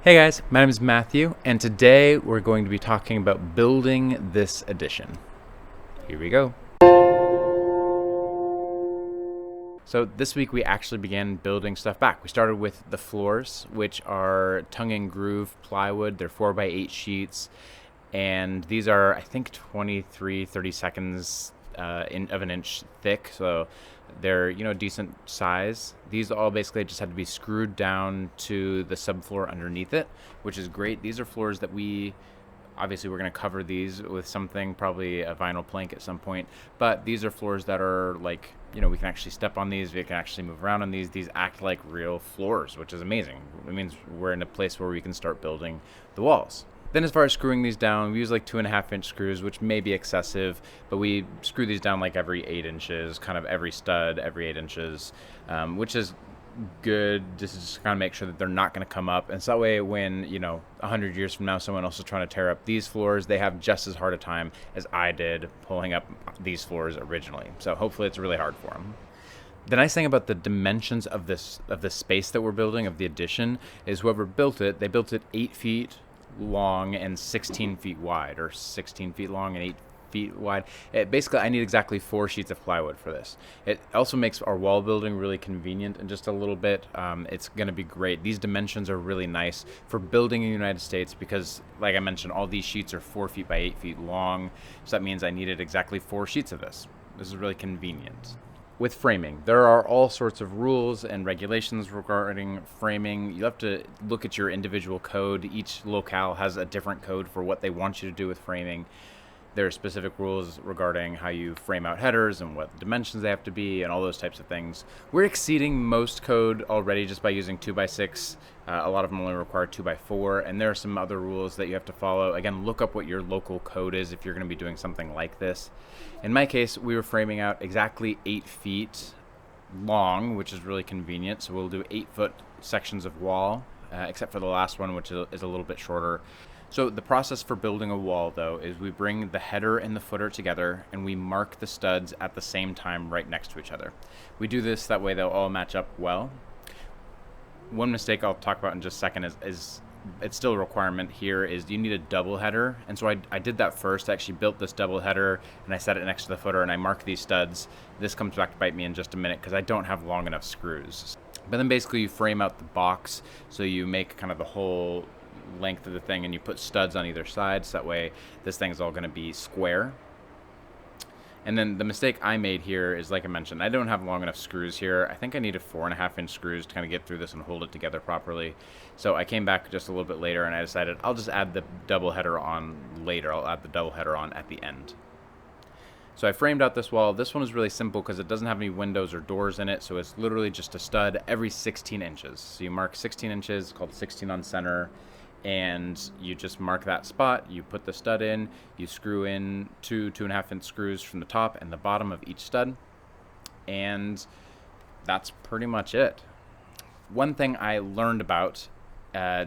Hey guys, my name is Matthew, and today we're going to be talking about building this addition. Here we go. So this week we actually began building stuff back. We started with the floors, which are tongue and groove plywood. They're 4x8 sheets, and these are, I think, 30 seconds of an inch thick, so they're decent size. These all basically just had to be screwed down to the subfloor underneath it, which is great. These are floors that we're going to cover these with something, probably a vinyl plank at some point, but these are floors that are like, we can actually step on these, we can actually move around on these act like real floors, which is amazing. It means we're in a place where we can start building the walls. Then as far as screwing these down, we use like 2.5-inch screws, which may be excessive, but we screw these down like every 8 inches, kind of every stud, every 8 inches, which is good. Just to kind of make sure that they're not going to come up. And so that way when, 100 years from now, someone else is trying to tear up these floors, they have just as hard a time as I did pulling up these floors originally. So hopefully it's really hard for them. The nice thing about the dimensions of this space that we're building, of the addition, is whoever built it, they built it 8 feet long and 16 feet wide, or 16 feet long and 8 feet wide. Basically, I need exactly 4 sheets of plywood for this. It also makes our wall building really convenient in just a little bit. It's going to be great. These dimensions are really nice for building in the United States because, like I mentioned, all these sheets are 4 feet by 8 feet long. So that means I needed exactly 4 sheets of this. This is really convenient. With framing, there are all sorts of rules and regulations regarding framing. You have to look at your individual code. Each locale has a different code for what they want you to do with framing. There are specific rules regarding how you frame out headers and what dimensions they have to be and all those types of things. We're exceeding most code already just by using 2x6. A lot of them only require 2x4, and there are some other rules that you have to follow. Again, look up what your local code is if you're going to be doing something like this. In my case, we were framing out exactly 8 feet long, which is really convenient. So we'll do 8-foot sections of wall, except for the last one, which is a little bit shorter. So the process for building a wall, though, is we bring the header and the footer together and we mark the studs at the same time right next to each other. We do this that way they'll all match up well. One mistake I'll talk about in just a second is it's still a requirement here, is you need a double header. And so I did that first. I actually built this double header and I set it next to the footer and I marked these studs. This comes back to bite me in just a minute because I don't have long enough screws. But then basically you frame out the box, so you make kind of the whole length of the thing and you put studs on either side, so that way this thing is all going to be square. And then the mistake I made here is, like I mentioned, I don't have long enough screws here. I think I needed 4.5-inch screws to kind of get through this and hold it together properly. So I came back just a little bit later and I decided I'll just add the double header on later. I'll add the double header on at the end. So I framed out this wall. This one is really simple because it doesn't have any windows or doors in it, so it's literally just a stud every 16 inches. So you mark 16 inches, called 16 on center, and you just mark that spot, you put the stud in, you screw in 2.5-inch screws from the top and the bottom of each stud, and that's pretty much it. One thing I learned about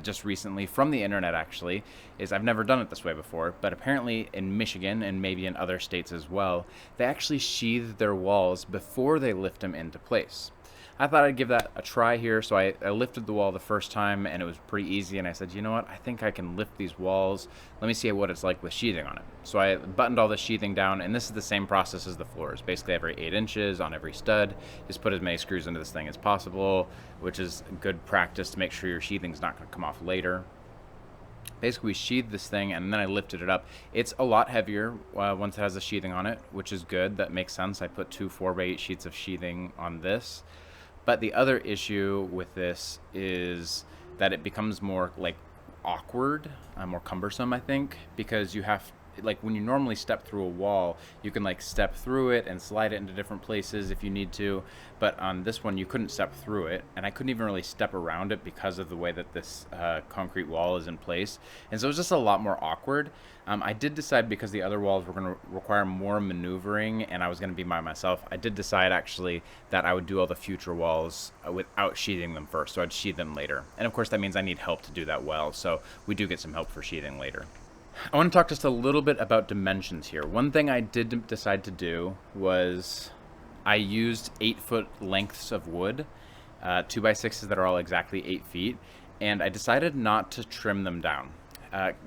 just recently from the internet, actually, is I've never done it this way before, but apparently in Michigan and maybe in other states as well, they actually sheathe their walls before they lift them into place. I thought I'd give that a try here, so I lifted the wall the first time and it was pretty easy, and I said, you know what, I think I can lift these walls. Let me see what it's like with sheathing on it. So I buttoned all the sheathing down, and this is the same process as the floors. Basically every 8 inches on every stud, just put as many screws into this thing as possible, which is good practice to make sure your sheathing's not going to come off later. Basically we sheathed this thing and then I lifted it up. It's a lot heavier once it has the sheathing on it, which is good. That makes sense. I put 2 4x8 sheets of sheathing on this. But the other issue with this is that it becomes more like awkward, more cumbersome, I think, because you have, like, when you normally step through a wall, you can like step through it and slide it into different places if you need to, but on this one you couldn't step through it, and I couldn't even really step around it because of the way that this concrete wall is in place, and so it was just a lot more awkward. I did decide, because the other walls were going to require more maneuvering and I was going to be by myself, I did decide actually that I would do all the future walls without sheathing them first, so I'd sheathe them later. And of course that means I need help to do that well, so we do get some help for sheathing later. I want to talk just a little bit about dimensions here. One thing I did decide to do was I used 8-foot lengths of wood, 2x6s that are all exactly 8 feet, and I decided not to trim them down.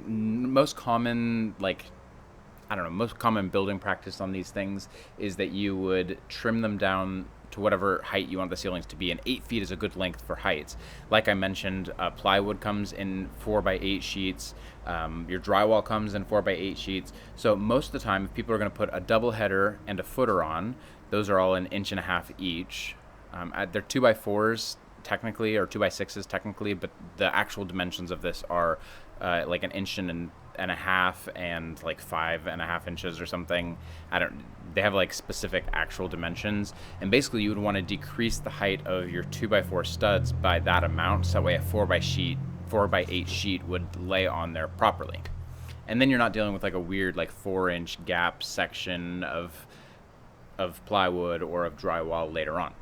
Most common, most common building practice on these things is that you would trim them down to whatever height you want the ceilings to be, and 8 feet is a good length for heights. Like I mentioned, plywood comes in 4x8 sheets. Your drywall comes in 4x8 sheets. So most of the time, if people are going to put a double header and a footer on, those are all 1.5 inches each. They're 2x4s technically, or 2x6s technically, but the actual dimensions of this are like 1.5 inches and like 5.5 inches or something. They have like specific actual dimensions, and basically you would want to decrease the height of your 2x4 studs by that amount, so that way a 4x8 sheet would lay on there properly. And then you're not dealing with like a weird like 4-inch gap section of plywood or of drywall later on.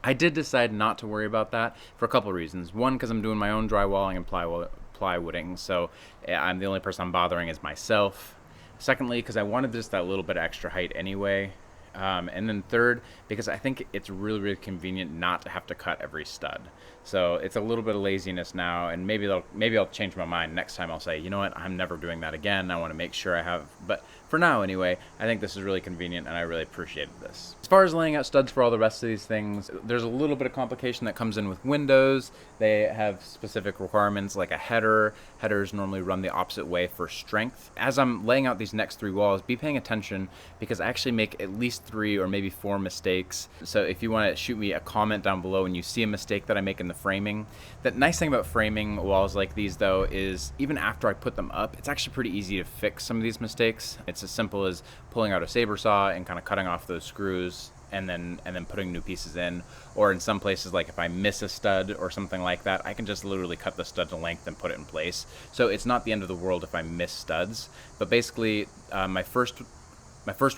I did decide not to worry about that for a couple of reasons. One, because I'm doing my own drywalling and plywooding, so I'm the only person I'm bothering is myself. Secondly, because I wanted just that little bit of extra height anyway. And then third, because I think it's really, really convenient not to have to cut every stud. So it's a little bit of laziness now, and maybe I'll change my mind next time. I'll say, you know what, I'm never doing that again. I want to make sure I have, but for now anyway, I think this is really convenient, and I really appreciated this. As far as laying out studs for all the rest of these things, there's a little bit of complication that comes in with windows. They have specific requirements like a header. Headers normally run the opposite way for strength. As I'm laying out these next 3 walls, be paying attention, because I actually make at least 3 or maybe 4 mistakes. So if you want to shoot me a comment down below and you see a mistake that I make in the framing. The nice thing about framing walls like these though is even after I put them up, it's actually pretty easy to fix some of these mistakes. It's as simple as pulling out a saber saw and kind of cutting off those screws and then putting new pieces in. Or in some places, like if I miss a stud or something like that, I can just literally cut the stud to length and put it in place. So it's not the end of the world if I miss studs. But basically, my first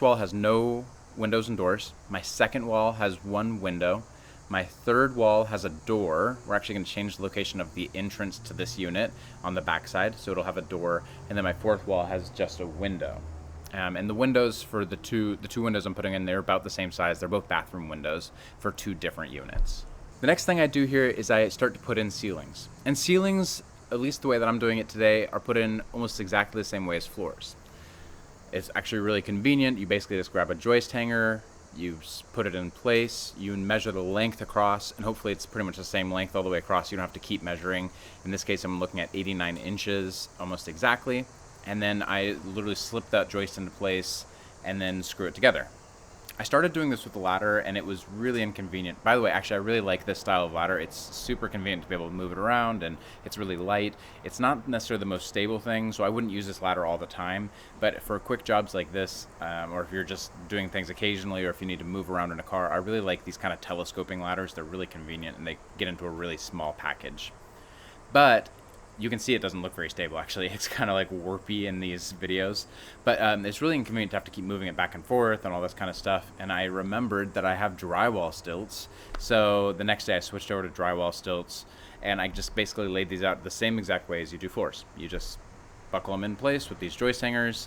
wall has no windows and doors. My second wall has 1 window. My third wall has a door. We're actually going to change the location of the entrance to this unit on the back side, so it'll have a door. And then my fourth wall has just a window. And the windows for the two windows I'm putting in, they're about the same size. They're both bathroom windows for 2 different units. The next thing I do here is I start to put in ceilings. And ceilings, at least the way that I'm doing it today, are put in almost exactly the same way as floors. It's actually really convenient. You basically just grab a joist hanger, you put it in place, you measure the length across, and hopefully it's pretty much the same length all the way across. You don't have to keep measuring. In this case, I'm looking at 89 inches almost exactly. And then I literally slip that joist into place and then screw it together. I started doing this with the ladder, and it was really inconvenient. By the way, actually, I really like this style of ladder. It's super convenient to be able to move it around, and it's really light. It's not necessarily the most stable thing, so I wouldn't use this ladder all the time. But for quick jobs like this, or if you're just doing things occasionally, or if you need to move around in a car, I really like these kind of telescoping ladders. They're really convenient, and they get into a really small package. But you can see it doesn't look very stable, actually. It's kind of like warpy in these videos. But it's really inconvenient to have to keep moving it back and forth and all this kind of stuff. And I remembered that I have drywall stilts. So the next day I switched over to drywall stilts, and I just basically laid these out the same exact way as you do floors. You just buckle them in place with these joist hangers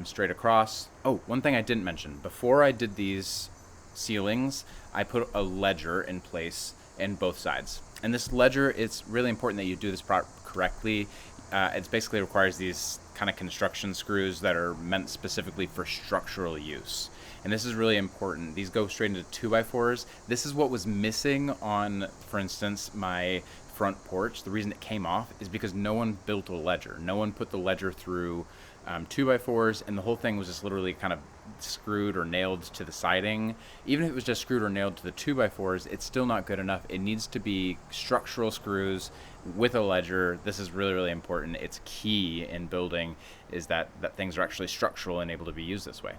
straight across. Oh, one thing I didn't mention. Before I did these ceilings, I put a ledger in place in both sides. And this ledger, it's really important that you do this correctly. It basically requires these kind of construction screws that are meant specifically for structural use. And this is really important. These go straight into 2x4s. This is what was missing on, for instance, my front porch. The reason it came off is because no one built a ledger. No one put the ledger through 2x4s, and the whole thing was just literally kind of screwed or nailed to the siding. Even if it was just screwed or nailed to the 2x4s, it's still not good enough. It needs to be structural screws with a ledger. This is really, really important. It's key in building, is that things are actually structural and able to be used this way.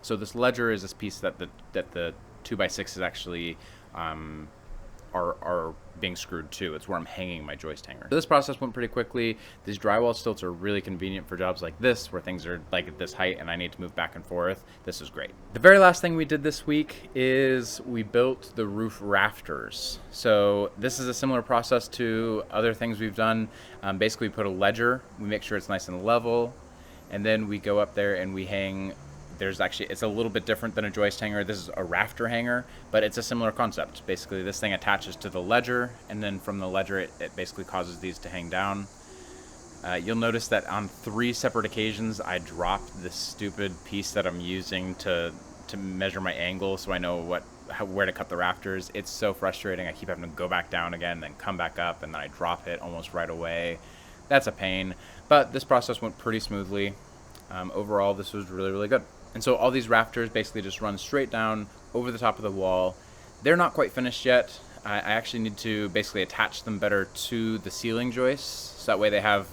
So this ledger is this piece that the 2x6 is actually are being screwed to. It's where I'm hanging my joist hanger. So this process went pretty quickly. These drywall stilts are really convenient for jobs like this, where things are like at this height and I need to move back and forth. This is great. The very last thing we did this week is we built the roof rafters. So this is a similar process to other things we've done. Basically, we put a ledger, we make sure it's nice and level, and then we go up there and we hang there's actually, it's a little bit different than a joist hanger. This is a rafter hanger, but it's a similar concept. Basically, this thing attaches to the ledger, and then from the ledger, it basically causes these to hang down. You'll notice that on 3 separate occasions, I dropped this stupid piece that I'm using to measure my angle so I know where to cut the rafters. It's so frustrating. I keep having to go back down again, then come back up, and then I drop it almost right away. That's a pain, but this process went pretty smoothly. Overall, this was really, really good. And so all these rafters basically just run straight down over the top of the wall. They're not quite finished yet. I actually need to basically attach them better to the ceiling joists, so that way they have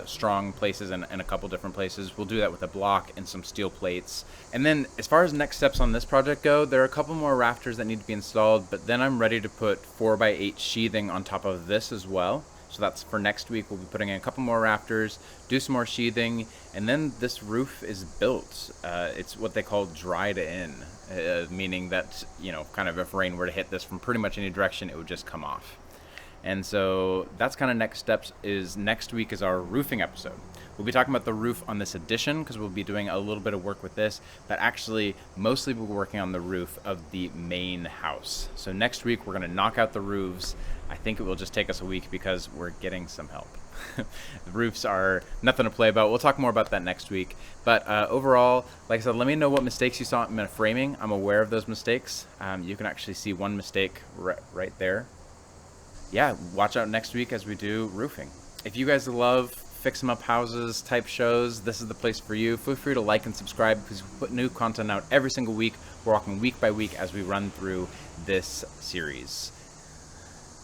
strong places in a couple different places. We'll do that with a block and some steel plates. And then as far as next steps on this project go, there are a couple more rafters that need to be installed, but then I'm ready to put 4x8 sheathing on top of this as well. So that's for next week. We'll be putting in a couple more rafters, do some more sheathing, and then this roof is built. It's what they call dried in, meaning that, you know, kind of if rain were to hit this from pretty much any direction, it would just come off. And so that's kind of next steps. Is next week is our roofing episode. We'll be talking about the roof on this addition because we'll be doing a little bit of work with this, but actually mostly we'll be working on the roof of the main house. So next week we're going to knock out the roofs. I think it will just take us a week because we're getting some help. The roofs are nothing to play about. We'll talk more about that next week. But overall, like I said, let me know what mistakes you saw in the framing. I'm aware of those mistakes. You can actually see one mistake right there. Yeah, watch out next week as we do roofing. If you guys love fix 'em up houses type shows, this is the place for you. Feel free to like and subscribe because we put new content out every single week. We're walking week by week as we run through this series.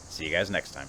See you guys next time.